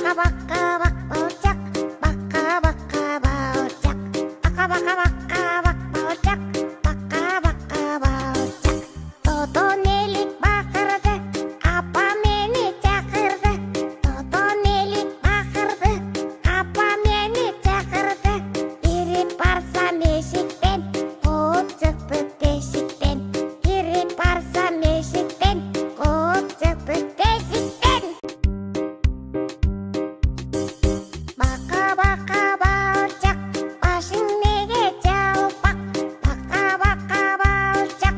baka baka bak bocak, baka baka bocak, baka baka baka bak bocak, baka baka bocak. Toto nelik bakırdı, apa beni çakırdı. Toto nelik bakırdı, apa beni çakırdı. Biri parsam eşikten, kop çıktı deşikten. Biri parsam eşikten, kop çıktı deşikten. Baka baka bocak, başın nege çalpak. Baka baka bocak,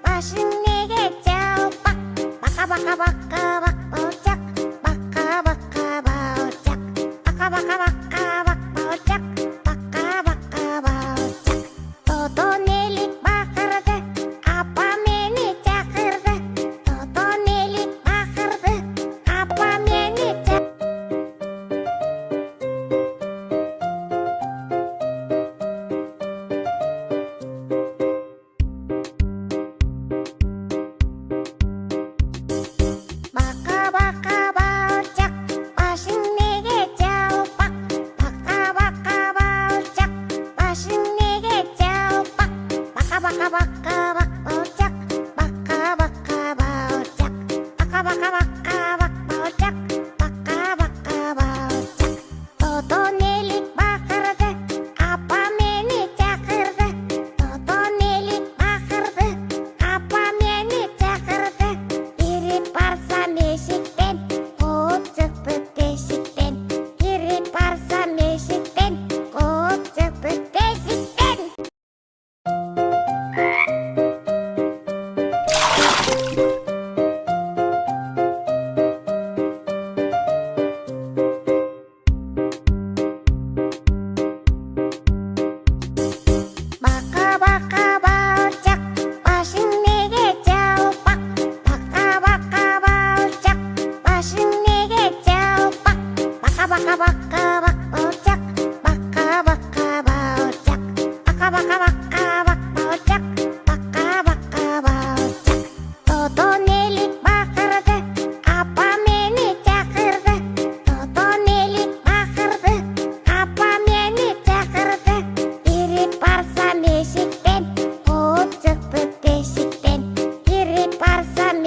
başın nege çalpak. Baka baka baka bak bocak, baka baka bocak, baka baka baka bak bocak, baka baka bocak. Toto nelik bakırdı, apa beni çakırdı. Toto nelik bakırdı, apa beni çakırdı. Baka baka bocak, başın nege çalpak. Baka baka bocak, başın nege çalpak. Baka baka baka bak bocak, baka baka bocak, baka baka baka bak bocak, baka baka bocak. Toto nelik bakırdı, apa beni çakırdı. Toto nelik bakırdı, apa beni çakırdı. Biri parsam eşikten, kop çıktı deşikten. Biri parsam eşikten, kop çıktı deşikten. Baka baka bocak, başın nege çalpak. Baka baka bocak, başın nege çalpak. Baka baka baka bak bocak, baka baka bocak, baka baka baka bak bocak, baka baka bocak. Toto nelik bakırdı, apa beni çakırdı. Toto nelik bakırdı, apa beni çakırdı. Biri parsam eşikten, kop çıktı deşikten. Biri parsam